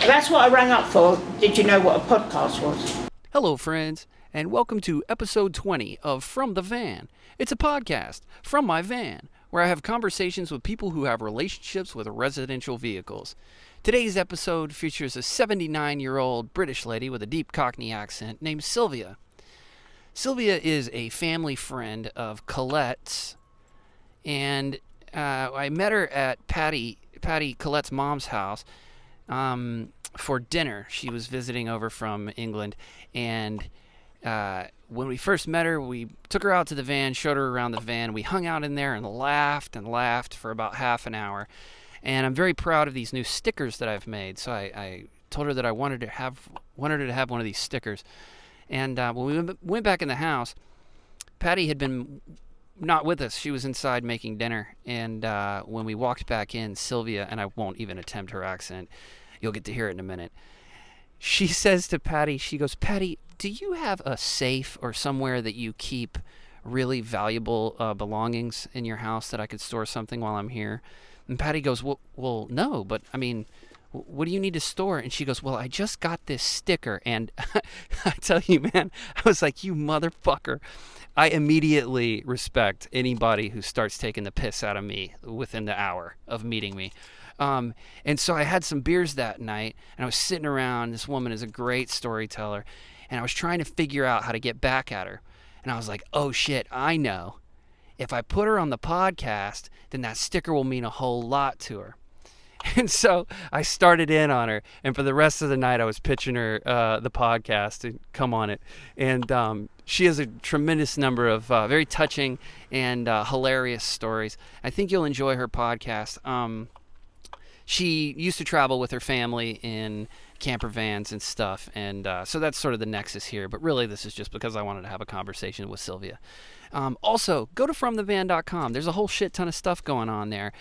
That's what I rang up for. Did you know what a podcast was? Hello, friends, and welcome to episode 20 of From the Van. It's a podcast from my van where I have conversations with people who have relationships with residential vehicles. Today's episode features a 79-year-old British lady with a deep Cockney accent named Sylvia. Sylvia is a family friend of Colette's, and I met her at Patty Colette's mom's house for dinner. She was visiting over from England, and when we first met her, we took her out to the van, showed her around the van. We hung out in there and laughed for about half an hour. And I'm very proud of these new stickers that I've made. So I told her that I wanted her to have one of these stickers. And when we went back in the house, Patty had been not with us. She was inside making dinner. And when we walked back in, Sylvia, and I won't even attempt her accent, you'll get to hear it in a minute. She says to Patty, she goes, "Patty, do you have a safe or somewhere that you keep really valuable belongings in your house that I could store something while I'm here?" And Patty goes, well, no, but I mean, what do you need to store? And she goes, well, I just got this sticker. And I tell you, man, I was like, you motherfucker. I immediately respect anybody who starts taking the piss out of me within the hour of meeting me. And so I had some beers that night, and I was sitting around. This woman is a great storyteller, and I was trying to figure out how to get back at her. And I was like, oh shit, I know. If I put her on the podcast, then that sticker will mean a whole lot to her. And so I started in on her, and for the rest of the night I was pitching her the podcast to come on it. And she has a tremendous number of very touching and hilarious stories. I think you'll enjoy her podcast. She used to travel with her family in camper vans and stuff, and so that's sort of the nexus here. But really, this is just because I wanted to have a conversation with Sylvia. Also, go to FromTheVan.com. There's a whole shit ton of stuff going on there.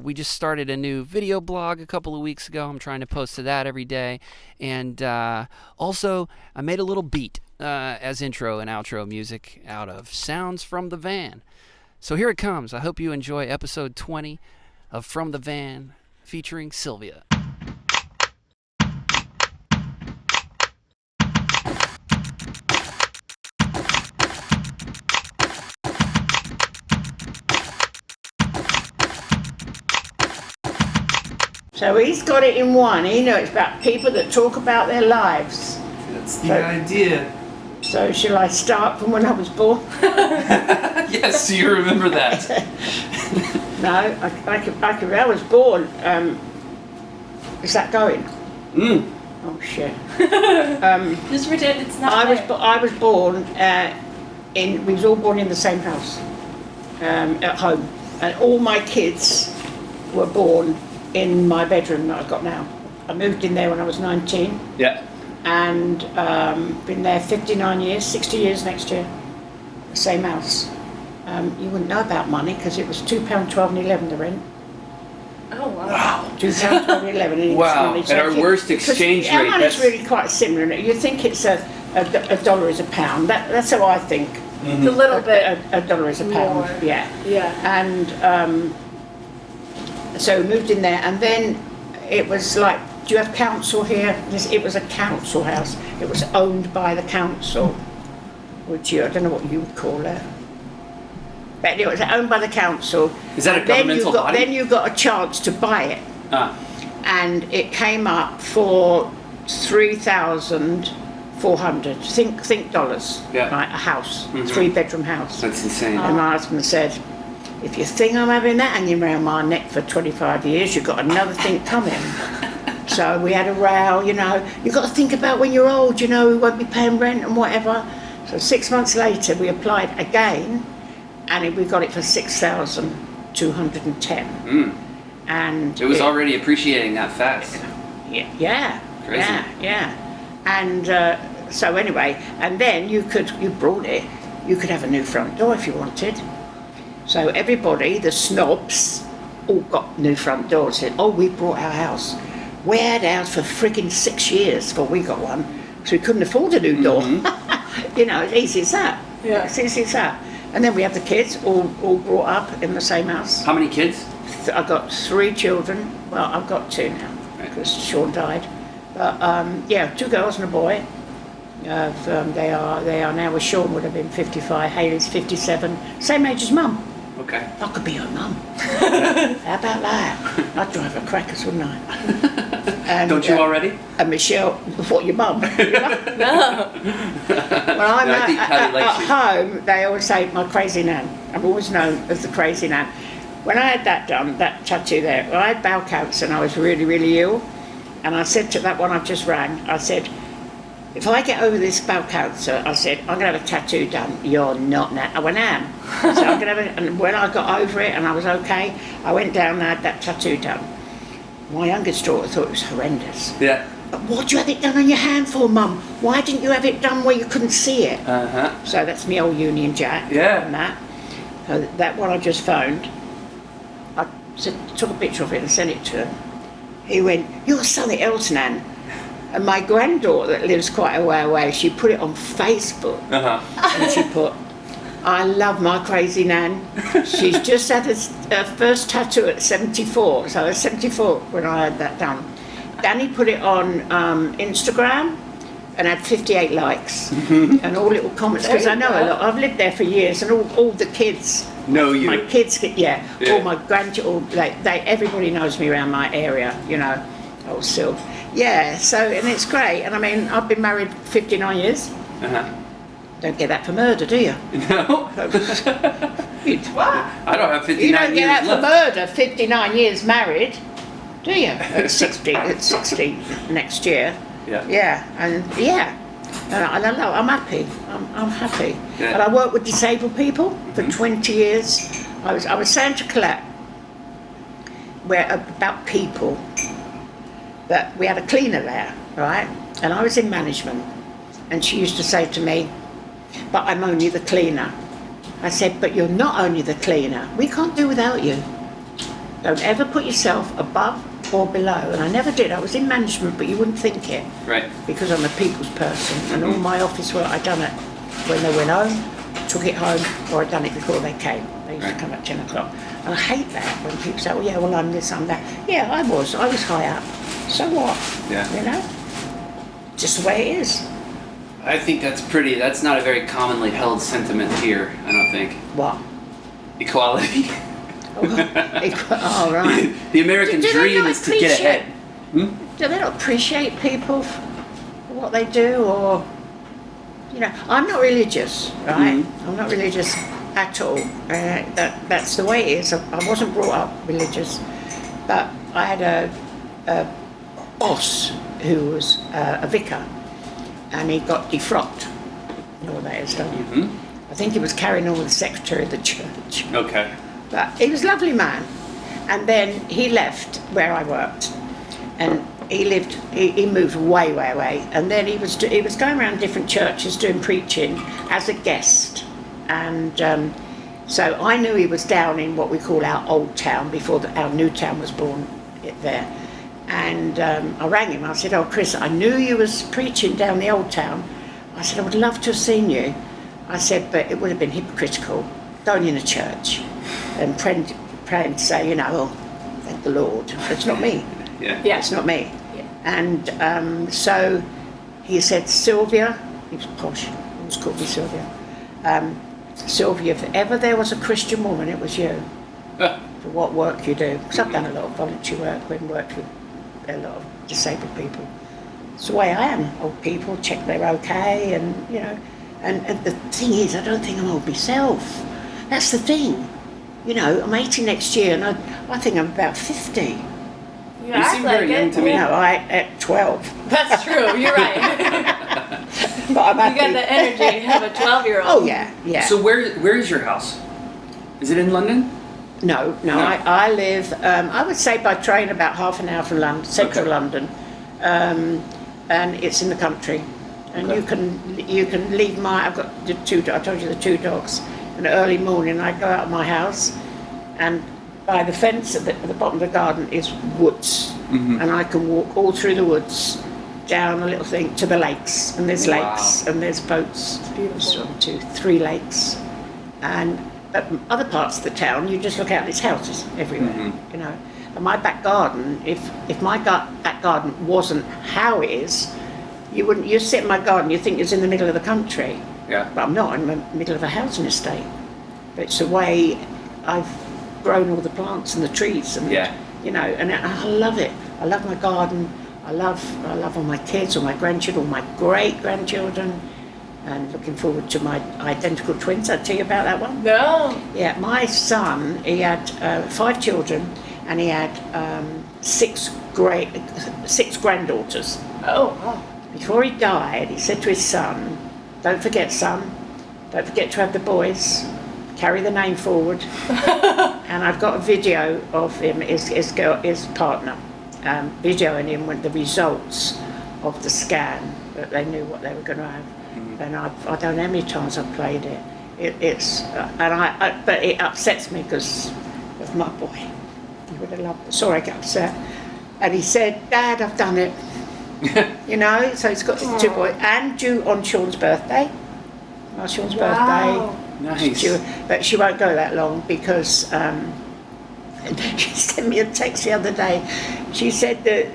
We just started a new video blog a couple of weeks ago. I'm trying to post to that every day. And also, I made a little beat as intro and outro music out of Sounds from the Van. So here it comes. I hope you enjoy episode 20 of From the Van featuring Sylvia. So he's got it in one. It's about people that talk about their lives. That's the idea. So shall I start from when I was born? Yes, do you remember that? No, I was born. Is that going? Oh shit. Just pretend it's not. I was born we was all born in the same house at home, and all my kids were born in my bedroom that I've got now. I moved in there when I was 19. Yeah. And been there 59 years, 60 years next year. The same house. You wouldn't know about money because it was £2.12.11 the rent. Oh wow. Wow. £2.12.11. Wow. At our worst exchange rate. Our money's really quite similar. You think it's a dollar is a pound. That's how I think. Mm-hmm. A little bit. A dollar is a pound. More. Yeah. Yeah. And so we moved in there, and then it was like, do you have council here? It was a council house. It was owned by the council, which I don't know what you would call it. But it was owned by the council. Is that a governmental body? Then you got a chance to buy it. And it came up for $3,400. Think dollars. Yeah. Right, a house, Mm-hmm. 3-bedroom house. That's insane. And my husband said, if you think I'm having that hanging around my neck for 25 years, you've got another thing coming. So we had a row, you've got to think about when you're old, we won't be paying rent and whatever. So 6 months later, we applied again, and we got it for $6,210. And it was already appreciating that fast. Yeah. Crazy. Yeah. And so anyway, and then you brought it, you could have a new front door if you wanted. So everybody, the snobs, all got new front doors. Said, oh, we bought our house. We had ours for frigging 6 years before we got one. So we couldn't afford a new door. It's easy as that. Yeah. It's easy as that. And then we have the kids all brought up in the same house. How many kids? I've got 3 children. Well, I've got 2 now because Sean died. But yeah, 2 girls and a boy. They are now, with Sean would have been 55, Hayley's 57, same age as Mum. Okay. I could be her mum. How about that? I'd drive her crackers, wouldn't I? And, Don't you already? And Michelle, what, your mum? No. When I'm No, I think Callie likes at you. home, they always say my crazy nan. I'm always known as the crazy nan. When I had that done, that tattoo there, I had bowel cancer and I was really, really ill. And I said to that one I've just rang, I said, if I get over this bowel cancer, I said, I'm going to have a tattoo done. You're not now. I went, I am. So I'm going to have it. And when I got over it and I was okay, I went down and had that tattoo done. My youngest daughter thought it was horrendous. Yeah. But what do you have it done on your hand for, Mum? Why didn't you have it done where you couldn't see it? Uh-huh. So that's me old Union Jack. Yeah. And that. So that one I just phoned. I took a picture of it and sent it to him. He went, you're something else, Nan. And my granddaughter that lives quite a way away, she put it on Facebook. Uh-huh. And she put, I love my crazy Nan. She's just had her first tattoo at 74. So I was 74 when I had that done. Danny put it on Instagram and had 58 likes and all little comments, because I know a lot. I've lived there for years, and all the kids Know you. my kids, yeah. Yeah. All my grandchildren, everybody knows me around my area, you know. Oh, Syl. Yeah, so, and it's great. And I mean, I've been married 59 years. Uh-huh. Don't get that for murder, do you? No. What? I don't have 59 You don't get years that for left. murder, 59 years married, do you? At 60, next year. Yeah. Yeah, and yeah. And I don't know, I'm happy. I'm happy. Yeah. And I worked with disabled people for 20 years. I was saying to Colette, about people, that we had a cleaner there, right? And I was in management, and she used to say to me, but I'm only the cleaner. I said, but you're not only the cleaner. We can't do without you. Don't ever put yourself above or below. And I never did. I was in management, but you wouldn't think it. Right. Because I'm a people's person. And all my office work, I'd done it when they went home, took it home, or I'd done it before they came. They used to come at 10 o'clock. And I hate that when people say, oh yeah, well I'm this, I'm that. Yeah, I was high up. So what? Yeah. You know? Just the way it is. I think that's not a very commonly held sentiment here, I don't think. What? Equality. Oh, right. The American Do they dream not is to get ahead. Do they not appreciate people for what they do, or, you know, I'm not religious, right? I'm not religious at all. That's the way it is. I wasn't brought up religious, but I had a boss who was a vicar, and he got defrocked. You know what that is, don't you? I think he was carrying on with the secretary of the church. Okay. But he was a lovely man. And then he left where I worked. And he moved way, way away. And then he was going around different churches doing preaching as a guest. And so I knew he was down in what we call our old town before our new town was born there. And I rang him. I said, oh, Chris, I knew you was preaching down the old town. I said, I would love to have seen you. I said, but it would have been hypocritical going in a church and praying to say, you know, oh, thank the Lord. It's not me. Yeah. It's not me. Yeah. And so he said, Sylvia, he was posh, he always called me Sylvia. Sylvia, if ever there was a Christian woman, it was you. For what work you do. Because I've done a lot of voluntary work and worked with a lot of disabled people. It's the way I am. Old people, check they're okay, and, you know. And the thing is, I don't think I'm old myself. That's the thing. You know, I'm 80 next year, and I think I'm about 50. You You act seem like very it. young to me. No, at 12. That's true. You're right. But I'm You happy. got the energy of a 12-year-old. Oh, yeah, yeah. So where is your house? Is it in London? No. I live, I would say by train about half an hour from London, central Okay. London, and it's in the country. And Okay. you can leave I've got I told you the 2 dogs. And early morning I go out of my house, and by the fence at the bottom of the garden is woods. And I can walk all through the woods, down a little thing to the lakes, and there's Wow. lakes, and there's boats. Beautiful. 1, 2, 3 lakes. And at other parts of the town, you just look out, there's houses everywhere, you know. And my back garden, if my back garden wasn't how it is, you sit in my garden, you think it's in the middle of the country. Yeah. But I'm not, I'm in the middle of a housing estate. But it's the way I've grown all the plants and the trees and, you know, and I love it. I love my garden. I love all my kids, all my grandchildren, all my great-grandchildren, and looking forward to my identical twins. I'll tell you about that one. No. Yeah, my son, he had 5 children, and he had 6 granddaughters. Oh, wow. Before he died, he said to his son, "Don't forget, son, don't forget to have the boys, carry the name forward." And I've got a video of him, his partner, videoing him with the results of the scan, that they knew what they were going to have. And I don't know how many times I've played it. But it upsets me because of my boy. He would have loved it. Sorry, I get upset. And he said, "Dad, I've done it." You know, so he's got his 2 boys, and due on Sean's birthday. My Sean's birthday. Nice. But she won't go that long because she sent me a text the other day. She said that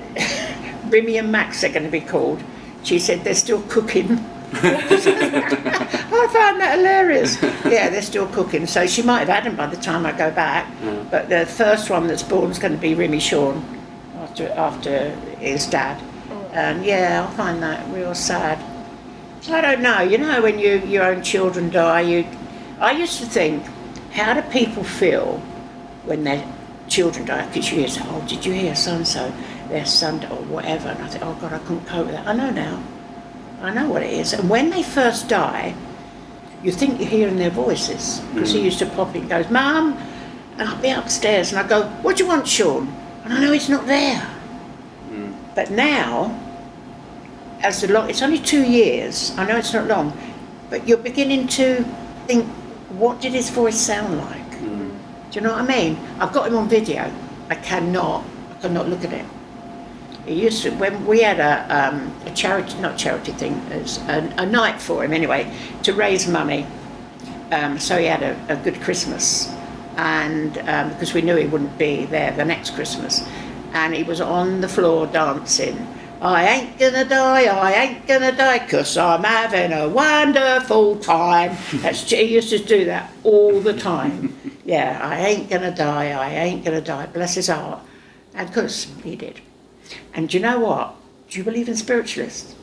Rimmy and Max are going to be called. She said they're still cooking. I found that hilarious. Yeah, they're still cooking. So she might have had them by the time I go back. But the first one that's born is going to be Rimmy Sean after his dad. And yeah, I find that real sad. I don't know. You know, when your own children die, I used to think, how do people feel when their children die? Because you hear, "Oh, did you hear so-and-so, their son," or whatever. And I think, oh God, I couldn't cope with that. I know now. I know what it is. And when they first die, you think you're hearing their voices. Because he used to pop in and goes, "Mum," and I'll be upstairs and I go, "What do you want, Sean?" And I know he's not there. But now, it's only 2 years, I know it's not long, but you're beginning to think, what did his voice sound like? Do you know what I mean? I've got him on video. I cannot look at it. He used to, when we had a charity thing, as a night for him anyway, to raise money. So he had a good Christmas, and because we knew he wouldn't be there the next Christmas, and he was on the floor dancing. "I ain't gonna die, 'cause I'm having a wonderful time." He used to do that all the time. Yeah, "I ain't gonna die, bless his heart." And of course, he did. And do you know what? Do you believe in spiritualists?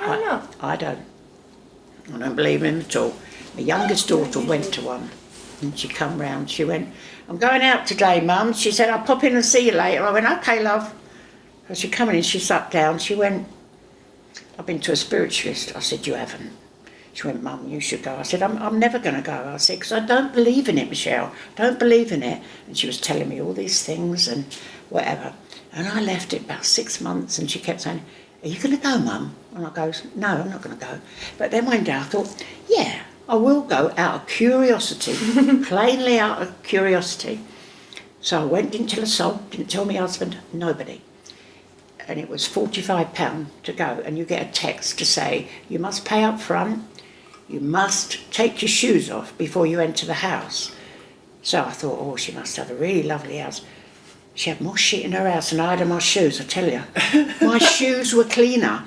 I don't know. I don't. I don't believe in them at all. My youngest daughter went to one, and she come round, she went, "I'm going out today, Mum." She said, "I'll pop in and see you later." I went, "Okay, love." So she come in and she sat down, she went, "I've been to a spiritualist." I said, "You haven't?" She went, "Mum, you should go." I said, I'm never going to go. I said, "Because I don't believe in it, Michelle. Don't believe in it." And she was telling me all these things and whatever. And I left it about 6 months, and she kept saying, "Are you going to go, Mum?" And I goes, "No, I'm not going to go." But then one day I thought, yeah, I will go out of curiosity, plainly out of curiosity. So I went, didn't tell a soul, didn't tell my husband, nobody. And it was £45 to go, and you get a text to say, "You must pay up front, you must take your shoes off before you enter the house." So I thought, oh, she must have a really lovely house. She had more shit in her house than I had in my shoes, I tell you. My shoes were cleaner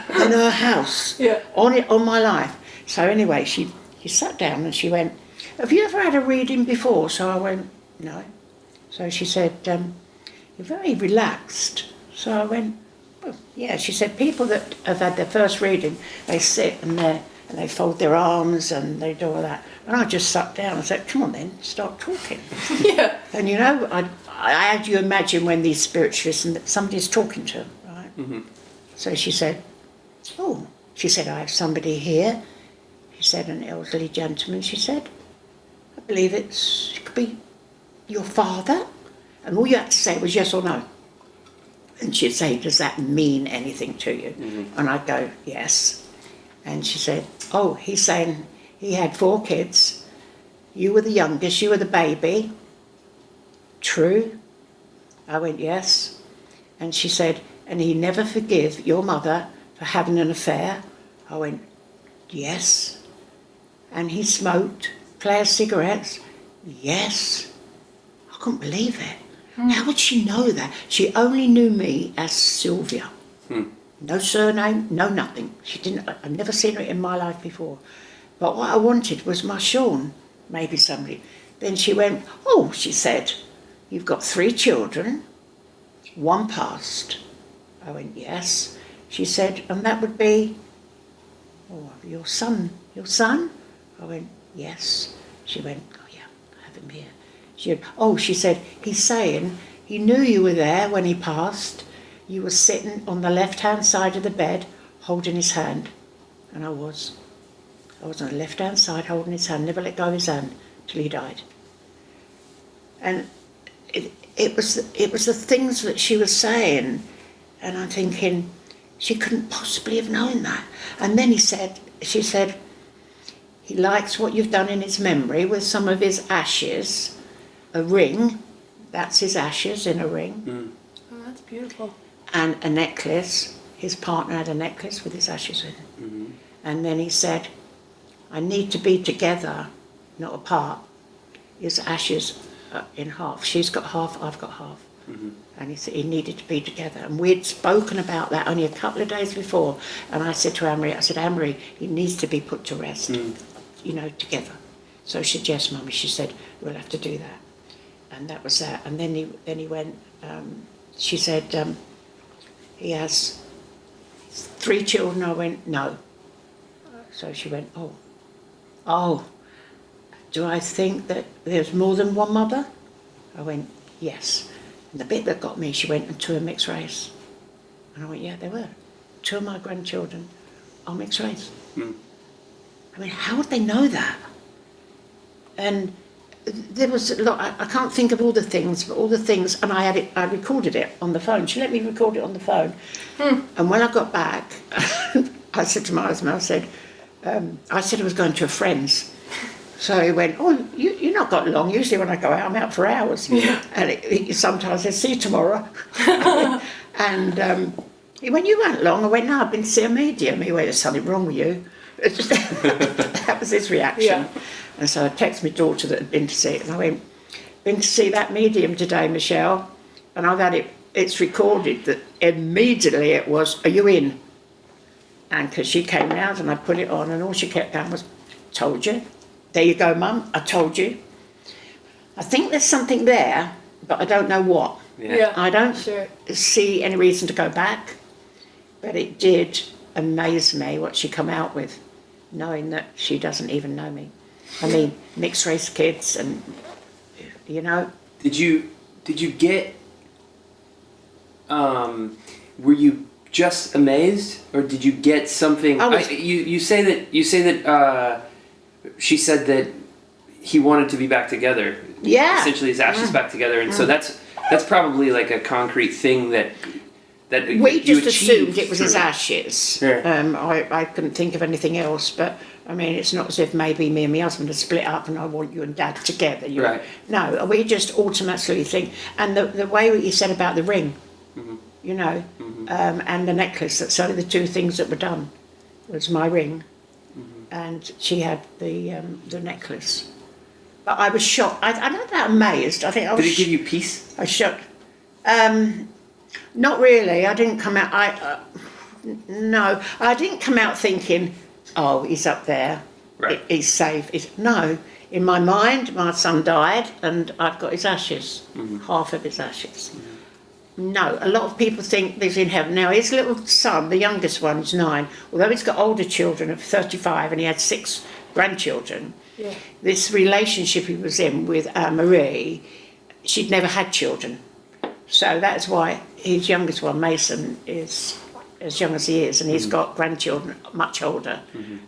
than her house, on my life. So anyway, she sat down and she went, "Have you ever had a reading before?" So I went, "No." So she said, "You're very relaxed." So I went, "Oh, yeah." She said, "People that have had their first reading, they sit and they fold their arms and they do all that." And I just sat down and said, "Come on then, start talking." Yeah. And you know, I had you imagine when these spiritualists and somebody's talking to them, right? Mm-hmm. So she said, "Oh," she said, "I have somebody here." She said, "An elderly gentleman." She said, "I believe it could be your father." And all you had to say was yes or no. And she'd say, "Does that mean anything to you?" Mm-hmm. And I'd go, "Yes." And she said, "Oh, he's saying he had 4 kids. You were the youngest, you were the baby. True?" I went, "Yes." And she said, "And he never forgive your mother for having an affair?" I went, "Yes." "And he smoked, played cigarettes?" "Yes." I couldn't believe it. How would she know that? She only knew me as Sylvia. No surname, no nothing. She didn't. I've never seen her in my life before. But what I wanted was my Sean, maybe somebody. Then she went, oh, she said, you've got 3 children, 1 passed. I went, yes. She said, and that would be, oh, your son. Your son? I went, yes. She went, oh yeah, I have him here. She went, oh, she said, he's saying he knew you were there when he passed. You were sitting on the left-hand side of the bed holding his hand. And I was. I was on the left-hand side holding his hand, never let go of his hand till he died. And it was the things that she was saying, and I'm thinking, she couldn't possibly have known that. And then she said, he likes what you've done in his memory with some of his ashes, a ring, that's his ashes in a ring. Oh, that's beautiful. And a necklace, his partner had a necklace with his ashes in it. And then he said, I need to be together, not apart. His ashes in half. She's got half, I've got half. And he said he needed to be together. And we'd spoken about that only a couple of days before. And I said to Amory, Amory, he needs to be put to rest, together. So she said, yes, Mummy. She said, we'll have to do that. And that was that. And then he went, she said, he has 3 children. I went, no. So she went, oh, do I think that there's more than one mother? I went, yes. And the bit that got me, she went, and 2 are mixed race. And I went, yeah, they were. 2 of my grandchildren are mixed race. I mean, how would they know that? And there was a lot, I can't think of all the things, but all the things, and I recorded it on the phone. She let me record it on the phone. And when I got back, I said to my husband, I said I was going to a friend's. So he went, oh, you're not got long. Usually when I go out, I'm out for hours. Yeah. And he sometimes says, see you tomorrow. And he went, you weren't long. I went, no, I've been to see a medium. He went, there's something wrong with you. That was his reaction. Yeah. And so I texted my daughter that had been to see it. And I went, been to see that medium today, Michelle. And I've had it's recorded that immediately it was, are you in? And because she came round and I put it on and all she kept going was, told you. There you go, Mum, I told you. I think there's something there, but I don't know what. Yeah. I don't see any reason to go back, but it did amaze me what she come out with, knowing that she doesn't even know me. I mean, mixed race kids and, Did you get, were you just amazed, or did you get something? You say that she said that he wanted to be back together. Yeah. Essentially his ashes back together. And so that's probably like a concrete thing that we you just assumed achieved it was his ashes. Yeah. I couldn't think of anything else, but I mean, it's not as if maybe me and my husband had split up and I want you and Dad together. Right. No, we just automatically think, and the way what you said about the ring, and the necklace, that's only the 2 things that were done, was my ring, and she had the necklace. But I was shocked. I'm not that amazed. I think I was. Did it give you peace? I was shocked. Not really. I didn't come out. No, I didn't come out thinking, oh, he's up there. Right. He's safe. No, in my mind, my son died, and I've got his ashes, half of his ashes. No, a lot of people think he's in heaven. Now, his little son, the youngest one, is 9. Although he's got older children of 35 and he had 6 grandchildren, this relationship he was in with Marie, she'd never had children. So that's why his youngest one, Mason, is as young as he is, and he's got grandchildren much older.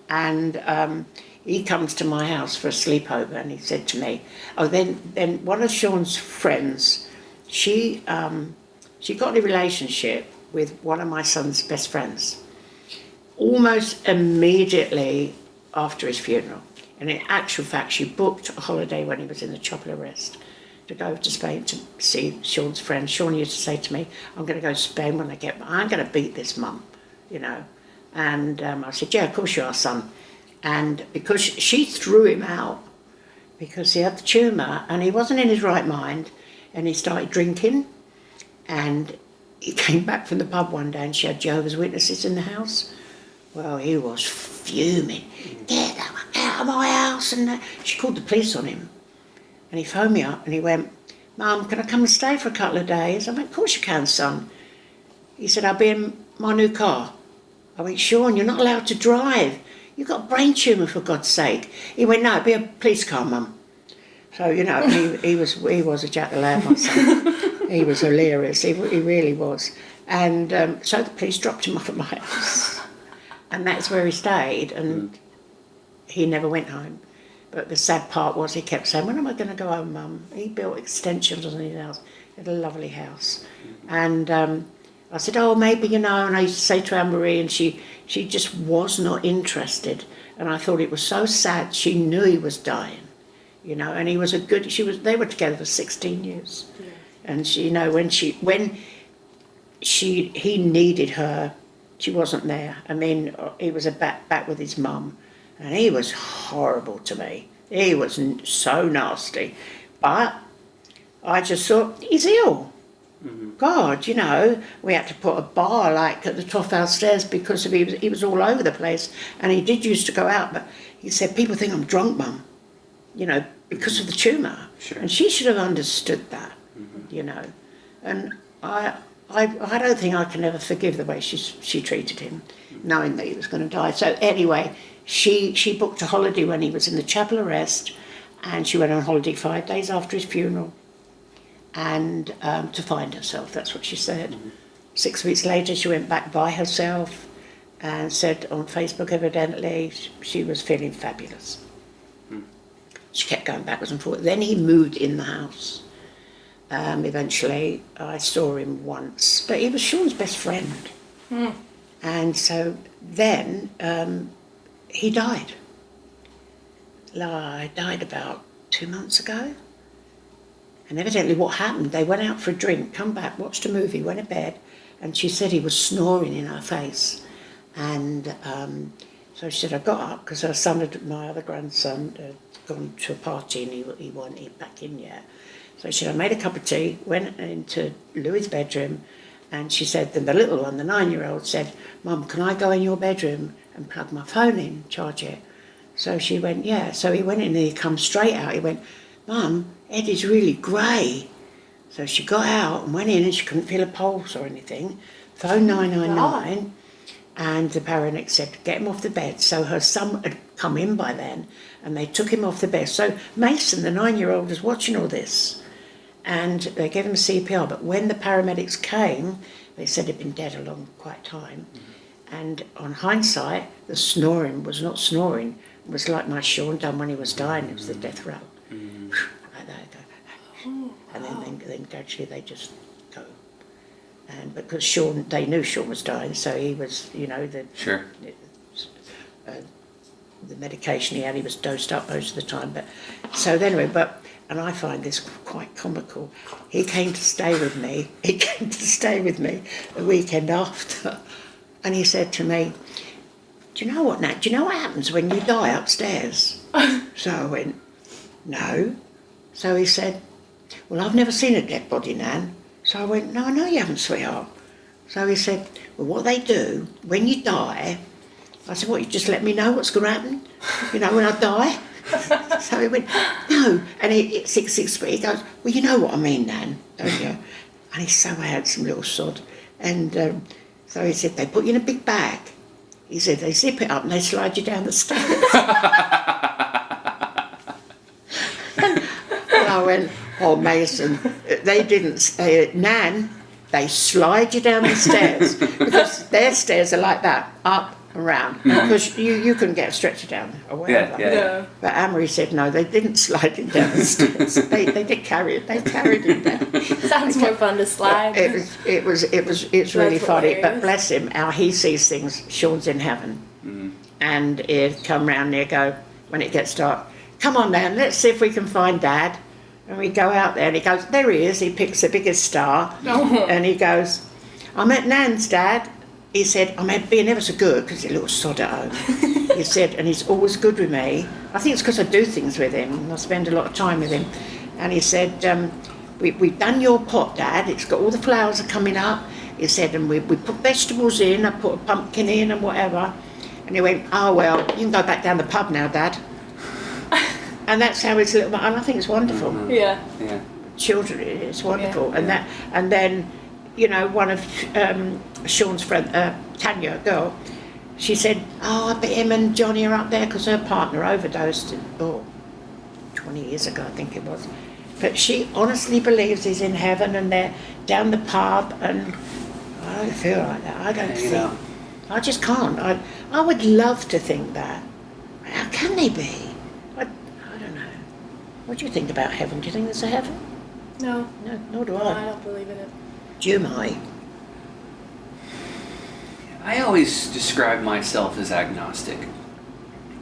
And he comes to my house for a sleepover, and he said to me, then one of Sean's friends, she got in a relationship with one of my son's best friends almost immediately after his funeral. And in actual fact, she booked a holiday when he was in the tropical arrest to go to Spain to see Sean's friend. Sean used to say to me, I'm going to go to Spain when I get back. I'm going to beat this mum, And I said, yeah, of course you are, son. And because she threw him out because he had the tumour and he wasn't in his right mind, and he started drinking, and he came back from the pub one day and she had Jehovah's Witnesses in the house. Well, he was fuming. Get the fuck out of my house. And she called the police on him. And he phoned me up and he went, Mum, can I come and stay for a couple of days? I went, of course you can, son. He said, I'll be in my new car. I went, Sean, you're not allowed to drive. You've got a brain tumour, for God's sake. He went, no, it'll be a police car, Mum. So, you know, he was a Jack the Lad, my son. He was hilarious. He really was. And so the police dropped him off at my house. And that's where he stayed, and he never went home. But the sad part was he kept saying, when am I going to go home, Mum? He built extensions on his house. He had a lovely house. And I said, oh, maybe, you know, and I used to say to Anne-Marie, and she just was not interested. And I thought it was so sad. She knew he was dying, you know, and he was they were together for 16 years. Yeah. And she, you know, when he needed her, she wasn't there. I mean, he was back with his mum, and he was horrible to me. He was so nasty. But I just thought, he's ill. Mm-hmm. God, you know, we had to put a bar like at the top of our stairs because he was all over the place, and he did used to go out, but he said, people think I'm drunk, Mum, you know, because of the tumour. Sure. And she should have understood that, you know. And I don't think I can ever forgive the way she treated him, knowing that he was going to die. So anyway, she booked a holiday when he was in the chapel arrest, and she went on holiday 5 days after his funeral, and to find herself, that's what she said. 6 weeks later, she went back by herself and said on Facebook, evidently, she was feeling fabulous. She kept going backwards and forwards. Then he moved in the house. Eventually, I saw him once, but he was Sean's best friend. And so then he died. He died about 2 months ago. And evidently what happened, they went out for a drink, come back, watched a movie, went to bed, and she said he was snoring in her face. And so she said, I got up because her son, my other grandson, had gone to a party and he wasn't back in yet. So she said, I made a cup of tea, went into Louis' bedroom, and she said, then the little one, the 9-year-old, said, Mum, can I go in your bedroom and plug my phone in, charge it? So she went, yeah. So he went in and he come straight out. He went, Mum, Eddie's really grey. So she got out and went in and she couldn't feel a pulse or anything. Phoned 999 and the paramedic said, get him off the bed. So her son had come in by then and they took him off the bed. So Mason, the 9-year-old, was watching all this and they gave him CPR. But when the paramedics came, they said he'd been dead a long, quite time. And on hindsight, the snoring was not snoring. It was like my Sean done when he was dying. It was the death rattle. Like that, and then gradually they just go. And because Sean, they knew Sean was dying, so he was, you know, the medication he had, he was dosed up most of the time. But so anyway, and I find this quite comical. He came to stay with me. He came to stay with me the weekend after, and he said to me, do you know what, Nat? Do you know what happens when you die upstairs? So I went, no. So he said, well, I've never seen a dead body, Nan. So I went, no, I know you haven't, sweetheart. So he said, well, what they do, when you die, I said, what, you just let me know what's going to happen, you know, when I die? So he went, no. And he goes, well, you know what I mean, Nan, don't you? And he's so handsome, little sod. And so he said, they put you in a big bag. He said, they zip it up and they slide you down the stairs. I went, oh, Mason, they didn't, Nan, they slide you down the stairs because their stairs are like that, up and round, because you couldn't get a stretcher down or whatever. Yeah. But Anne-Marie said, no, they didn't slide him down the stairs. They did carry it. They carried him down. Sounds more fun to slide. It's really funny. Hilarious. But bless him, how he sees things. Sean's in heaven. And he'd come round there, go, when it gets dark, come on, Nan, let's see if we can find Dad. And we go out there and he goes, there he is. He picks the biggest star and he goes, I'm at Nan's, Dad. He said, I'm being ever so good because he's a little sod at home. He said, and he's always good with me. I think it's because I do things with him and I spend a lot of time with him. And he said, we've done your pot, Dad. It's got all the flowers are coming up. He said, and we put vegetables in. I put a pumpkin in and whatever. And he went, oh, well, you can go back down the pub now, Dad. And that's how his little... And I think it's wonderful. Mm-hmm. Yeah. Children, it's wonderful. Yeah. And then, you know, one of Sean's friend, Tanya, a girl, she said, oh, I bet him and Johnny are up there because her partner overdosed 20 years ago, I think it was. But she honestly believes he's in heaven and they're down the pub, and I don't feel like that. I don't think. know. I just can't. I would love to think that. How can they be? I don't know. What do you think about heaven? Do you think there's a heaven? No. No, nor do No, I. I don't believe in it. Do you, Mai? I always describe myself as agnostic.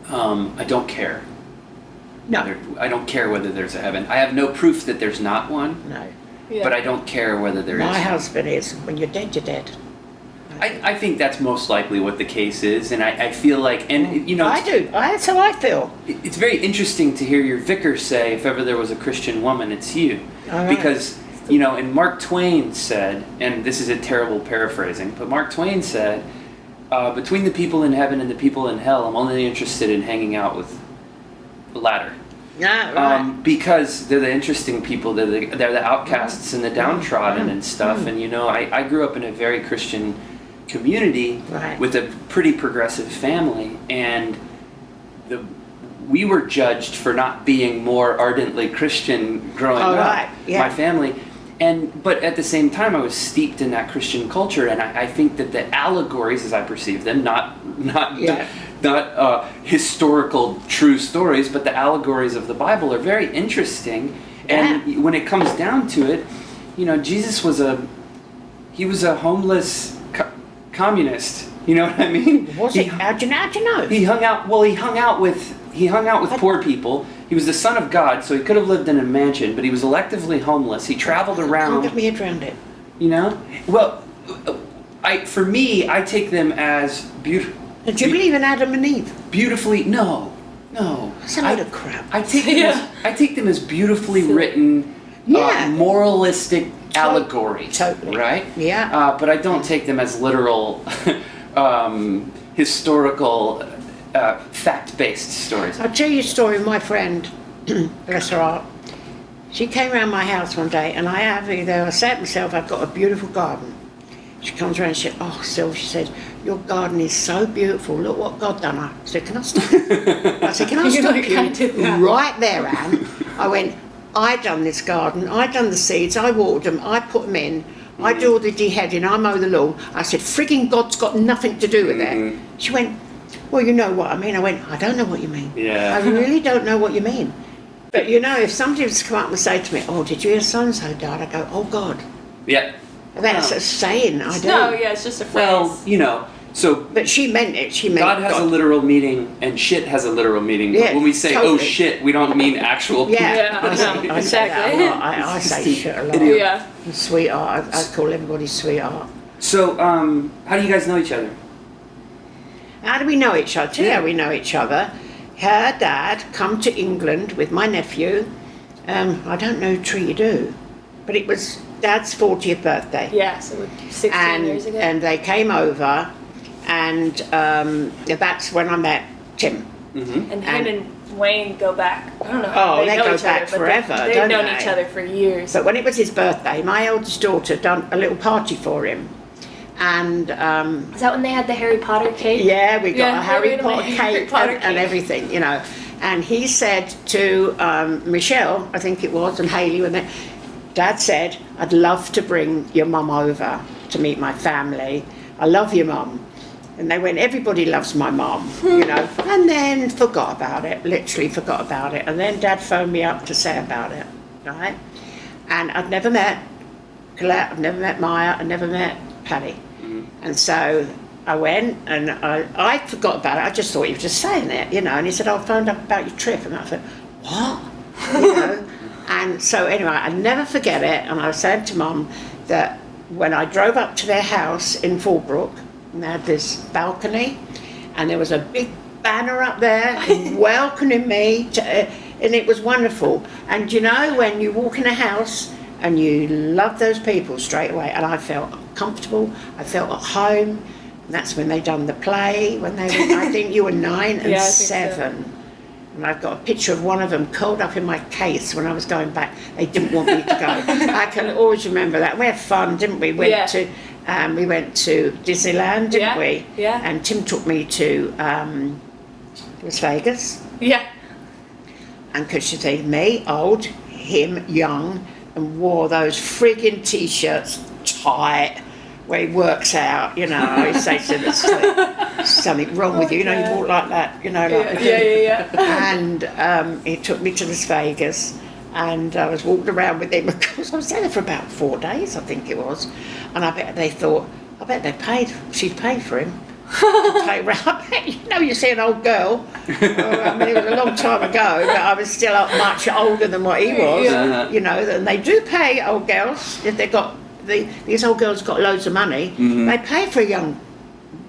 I don't care. No. I don't care whether there's a heaven. I have no proof that there's not one, No. Yeah. but I don't care whether there is. My husband is, when you're dead, you're dead. I think that's most likely what the case is, and I feel like, and you know, I do. That's how I feel. it's very interesting to hear your vicar say, if ever there was a Christian woman, it's you. All right. Because, you know, and Mark Twain said, and this is a terrible paraphrasing, but Mark Twain said, between the people in heaven and the people in hell, I'm only interested in hanging out with the latter. Yeah, right. Because they're the interesting people, they're the outcasts and the downtrodden and stuff. And, you know, I grew up in a very Christian community Right. with a pretty progressive family, and we were judged for not being more ardently Christian growing Oh, up, right, yeah. my family. But at the same time, I was steeped in that Christian culture, and I think that the allegories, as I perceive them, not historical true stories, but the allegories of the Bible are very interesting. And when it comes down to it, you know, Jesus was a homeless communist. You know what I mean? Was it? How'd you know? He hung out with poor people. He was the son of God, so he could have lived in a mansion, but he was electively homeless. He traveled Can't around. get my head around it. You know? Well, for me, I take them as beautiful. Do you believe in Adam and Eve? Beautifully, no. That's a load of crap. I take them as beautifully written, Yeah. moralistic allegory. Totally. Right? Yeah. But I don't take them as literal, historical, fact-based stories. I'll tell you a story of my friend, bless her heart. She came round my house one day, and I said to myself, I've got a beautiful garden. She comes around and she said, oh, Syl, she said, your garden is so beautiful. Look what God done. I said, can I stop? I said, can I stop you? Right there, Anne. I went, I done this garden. I done the seeds. I watered them. I put them in. I do all the deheading. I mow the lawn. I said, frigging God's got nothing to do with it. She went, well, you know what I mean. I went, I don't know what you mean. Yeah. I really don't know what you mean. But, you know, if somebody was to come up and say to me, oh, did you hear so-and-so died? I go, oh, God. Yeah. That's a saying, I do. No, yeah, it's just a phrase. Well, you know, so But she meant it. She meant God has a literal meaning and shit has a literal meaning. Yeah, But when we say, totally. oh shit, we don't mean actual people. Yeah, Yeah, I say, no, I say that a exactly. lot. I say shit a lot. Yeah. Sweetheart. I call everybody sweetheart. So, how do you guys know each other? How do we know each other? Tell you how we know each other. Her dad come to England with my nephew. I don't know who tree you do, but it was Dad's 40th birthday. Yeah, so 16 years ago. And they came over, and that's when I met Tim. Mm-hmm. And him and Wayne go back. I don't know. Oh, they know go each back other, but forever, They've don't known they? each other for years. But when it was his birthday, my eldest daughter done a little party for him. And Is that when they had the Harry Potter cake? yeah, we got Yeah, a Harry we made Potter a Harry cake Potter and cake. everything, you know. And he said to Michelle, I think it was, and Hayley, when they, Dad said, I'd love to bring your mum over to meet my family. I love your mum. And they went, everybody loves my mum, you know. And then forgot about it, literally forgot about it. And then Dad phoned me up to say about it, right? And I'd never met Colette, I've never met Maya, I've never met Paddy. And so I went, and I forgot about it. I just thought he was just saying it, you know. And he said, I phoned up about your trip. And I thought, what? You know? And so anyway, I never forget it. And I was saying to Mum that when I drove up to their house in Fallbrook, and they had this balcony, and there was a big banner up there welcoming me, and it was wonderful. And you know, when you walk in a house and you love those people straight away. And I felt comfortable. I felt at home. And that's when they done the play. When they were, I think you were 9 and 7. So. And I've got a picture of one of them curled up in my case when I was going back. They didn't want me to go. I can always remember that. We had fun, didn't we? We went to Disneyland, didn't we? Yeah. And Tim took me to Las Vegas. Yeah. And because you see me, old, him, young, and wore those frigging T-shirts tight, where he works out, you know. I always say to there's something wrong with you, you know, you walk like that, you know. Like And he took me to Las Vegas, and I was walking around with him. Of course, I was there for about 4 days, I think it was. And I bet they thought, she'd paid for him. You know, you see an old girl. I mean, it was a long time ago, but I was still much older than what he was. You know, and they do pay old girls if they've got these old girls got loads of money. They pay for a young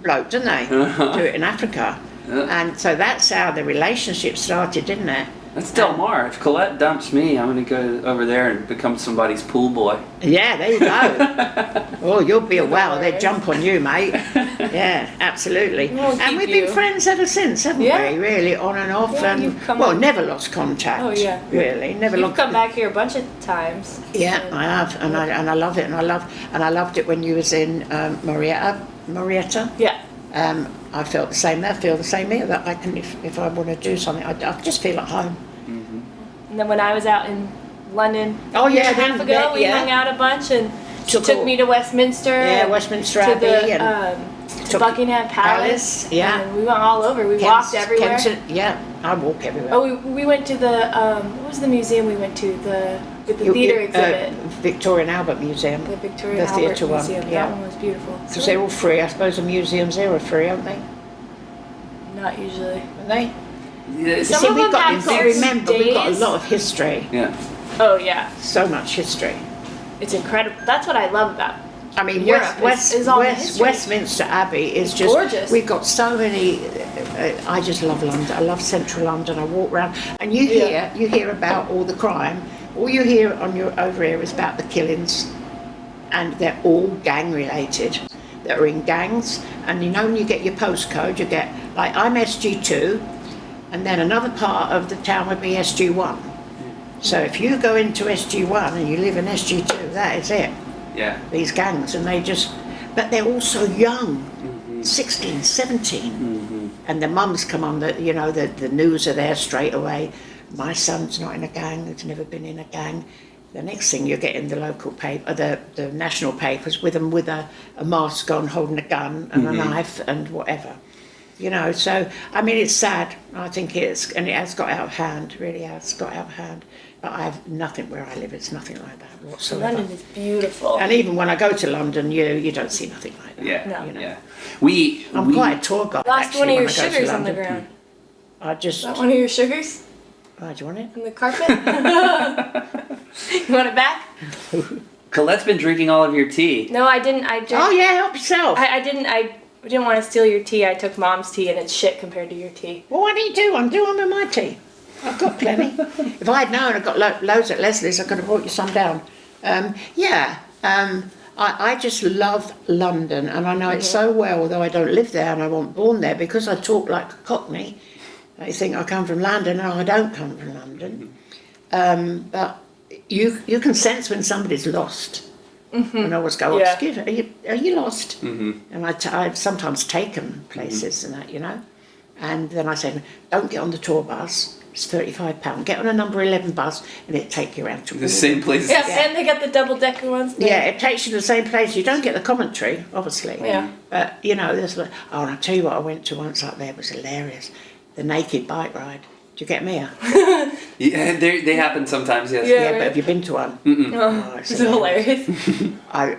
bloke, don't they? Do it in Africa, and so that's how the relationship started, didn't it? That's Del Mar. If Colette dumps me, I'm going to go over there and become somebody's pool boy. Yeah, there you go. Oh, you'll be a wow. They'd jump on you, mate. Yeah, absolutely. And we've been friends ever since, haven't we? Really, on and off. Yeah, and never lost contact. Oh yeah. Really, never. You've come back here a bunch of times. Yeah, I have, and I love it, and I loved it when you was in Marietta. Yeah. I felt the same there. I feel the same here. That I can, if I want to do something, I just feel at home. And then when I was out in London a year and a half ago, we hung out a bunch, and she took me to Westminster. Yeah, Westminster Abbey, to Buckingham Palace. Yeah, and we went all over. We walked everywhere. I walk everywhere. Oh, we went to the what was the museum we went to? With the theatre exhibit. Victorian Albert Museum. The Victorian Albert Museum. One. Yeah. That one was beautiful. Because they're all free. I suppose the museums there are free, aren't they? Not usually. Are they? Yeah. Some of them have certain days. We've got a lot of history. Yeah. Oh yeah. So much history. It's incredible. That's what I love about. I mean, Europe Westminster Abbey is just gorgeous. We've got so many. I just love London. I love central London. I walk around, and you hear about all the crime. All you hear over here is about the killings, and they're all gang related. That are in gangs, and you know when you get your postcode, you get like I'm SG2, and then another part of the town would be SG1. So if you go into SG1 and you live in SG2, that is it. Yeah. These gangs, and but they're all so young, 16, 17, and the mums come on. The news are there straight away. My son's not in a gang. He's never been in a gang. The next thing you get in the local paper, the national papers, with them with a mask on, holding a gun and a knife and whatever. You know, so I mean, it's sad. I think it has got out of hand. Really has got out of hand. But I have nothing where I live. It's nothing like that whatsoever. London is beautiful. And even when I go to London, you don't see nothing like that. Yeah, you know. yeah. I'm quite a tour guide. Lost actually, one of your when I go to sugars on the London. ground. Is that one of your sugars? Oh, do you want it? On the carpet? You want it back? Colette's been drinking all of your tea. No, I didn't. Oh yeah, help yourself. I didn't want to steal your tea. I took Mom's tea, and it's shit compared to your tea. Well, what do you do? I'm doing with my tea. I've got plenty. If I had known I'd got loads at Leslie's, I could have brought you some down. I just love London, and I know it so well, although I don't live there and I wasn't born there, because I talk like a Cockney. They think I come from London, and I don't come from London. But you can sense when somebody's lost. And I always go, excuse me, are you lost? And I sometimes take them places and that, you know. And then I say, don't get on the tour bus. It's £35. Get on a number 11 bus, and it'll take you around to the same place. Yeah, and they got the double-decker ones. Yeah, it takes you to the same place. You don't get the commentary, obviously. Yeah. But, you know, there's and I'll tell you what I went to once up there. It was hilarious. The naked bike ride. Do you get me? Yeah, they happen sometimes, yes. Yeah, but have you been to one? Oh, it's hilarious. I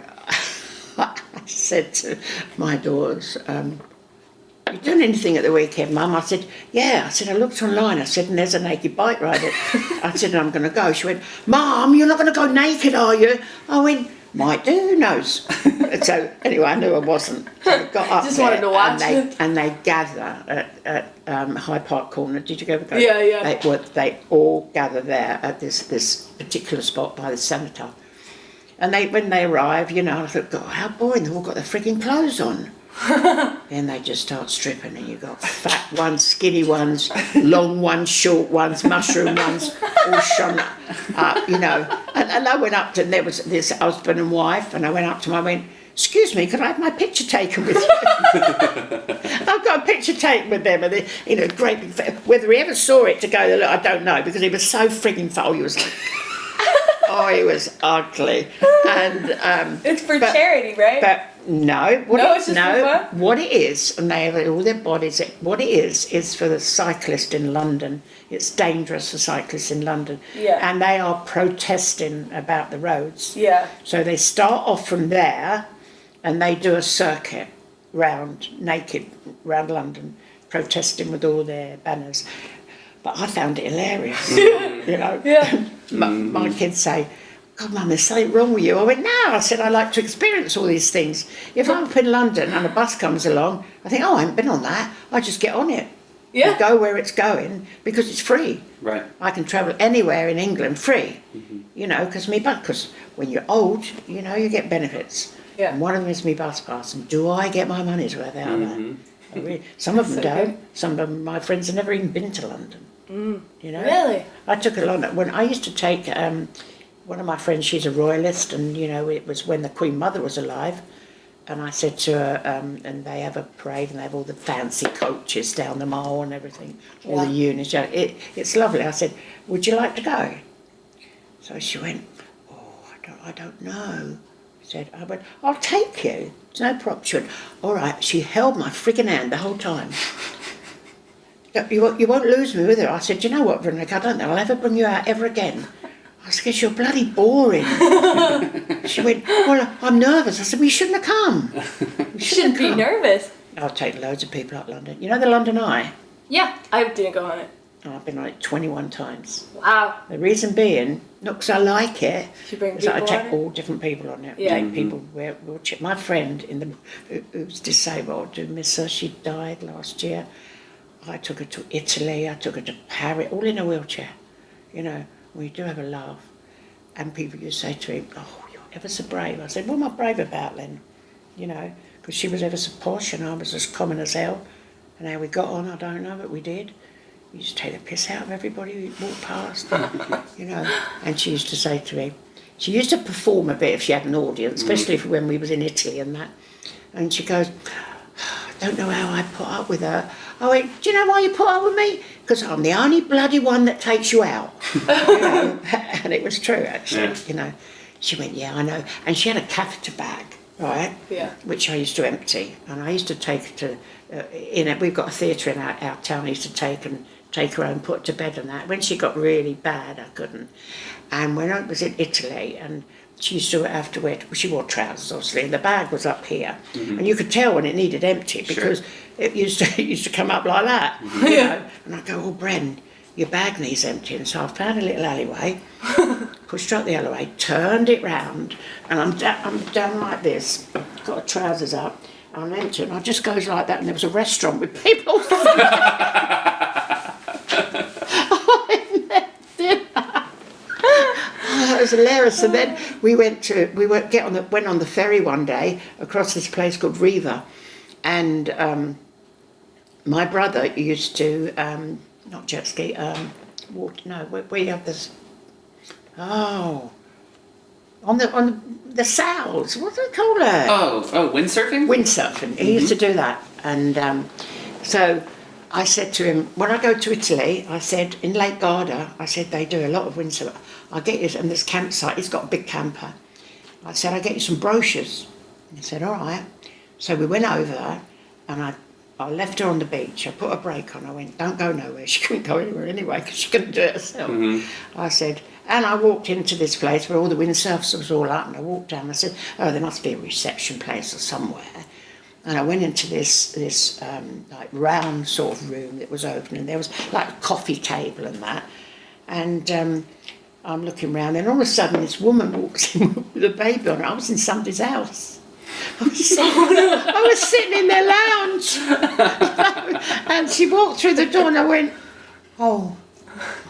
said to my daughters, you done anything at the weekend, Mum? I said, yeah. I said, I looked online. I said, and there's a naked bike ride. I said, I'm going to go. She went, Mum, you're not going to go naked, are you? I went, might do, who knows? So anyway, I knew I wasn't. So I got up Just there, wanted to watch. and they gather at Hyde Park Corner. Did you ever go? Yeah. They all gather there at this particular spot by the Cenotaph. And when they arrive, you know, I thought, God, how boring, they've all got their freaking clothes on. Then they just start stripping, and you've got fat ones, skinny ones, long ones, short ones, mushroom ones, all shone up, you know. And I went up to, and there was this husband and wife, and I went up to them, I went, excuse me, could I have my picture taken with you? I've got a picture taken with them, and they, you know, great big, whether he ever saw it to go, look, I don't know, because he was so frigging full, he was like, oh, he was ugly. And it's for charity, right? But no, It's just for fun? what it is, and they have all their bodies. What it is for the cyclist in London. It's dangerous for cyclists in London. Yeah. And they are protesting about the roads. Yeah. So they start off from there, and they do a circuit naked round London, protesting with all their banners. But I found it hilarious, you know. Yeah. My kids say, God, Mum, there's something wrong with you. I went, no. I said, I like to experience all these things. If I'm up in London and a bus comes along, I think, I haven't been on that. I just get on it. Yeah. And go where it's going because it's free. Right. I can travel anywhere in England free, you know, because when you're old, you know, you get benefits. Yeah. And one of them is my bus pass. And do I get my money's worth out of that? Some of them don't. Some of my friends have never even been to London. You know. Really? I took a lot. When I used to take one of my friends, she's a royalist, and you know it was when the Queen Mother was alive, and I said to her, and they have a parade, and they have all the fancy coaches down the mall and everything, all the units. It's lovely. I said, would you like to go? So she went, oh, I don't know. I went, I'll take you. It's no problem. She went, all right. She held my friggin' hand the whole time. You won't lose me with her. I said, you know what, Veronica, I don't think I'll ever bring you out ever again. I said, you're bloody boring. She went, well, I'm nervous. I said, well, you shouldn't have come. You shouldn't be nervous. I'll take loads of people up London. You know the London Eye? Yeah, I didn't go on it. Oh, I've been on it 21 times. Wow. The reason being, not because I like it, You bring is that I people take on it? all different people on it. Yeah. Take people where my friend who's disabled, do miss her. She died last year. I took her to Italy, I took her to Paris, all in a wheelchair. You know, we do have a laugh. And people used to say to me, oh, you're ever so brave. I said, what am I brave about then? You know, because she was ever so posh and I was as common as hell. And how we got on, I don't know, but we did. We used to take the piss out of everybody who walked past, you know. And she used to say to me, she used to perform a bit if she had an audience, especially when we was in Italy and that. And she goes, I don't know how I put up with her. I went, do you know why you put up with me? Because I'm the only bloody one that takes you out. You know? And it was true, actually, you know. She went, yeah, I know. And she had a catheter bag, right? Yeah. Which I used to empty. And I used to take her to, we've got a theatre in our town, I used to take her home, put her to bed and that. When she got really bad, I couldn't. And when I was in Italy, and she used to have to wear, she wore trousers obviously, and the bag was up here. And you could tell when it needed empty because it used to come up like that. You know? And I'd go, oh, Bren, your bag needs emptying. So I found a little alleyway, pushed her up the alleyway, turned it round, and I'm down like this, got her trousers up, and I'm emptying, and I just goes like that, and there was a restaurant with people. That was hilarious. And then we went on the ferry one day across this place called Riva, and my brother used to not jet ski, we have this. Oh, on the sails. What do they call it? Oh, windsurfing. Windsurfing. He used to do that, and so. I said to him, when I go to Italy, I said, in Lake Garda, I said, they do a lot of windsurfing. I'll get you, and this campsite, he's got a big camper. I said, I'll get you some brochures. And he said, all right. So we went over, and I left her on the beach. I put a brake on. I went, don't go nowhere. She couldn't go anywhere anyway, because she couldn't do it herself. I said, and I walked into this place where all the windsurfers was all up, and I walked down. I said, oh, there must be a reception place or somewhere. And I went into this like round sort of room that was open, and there was like a coffee table and that. And I'm looking round, and all of a sudden this woman walks in with a baby on her. I was in somebody's house. I was sitting in their lounge. And she walked through the door, and I went, oh,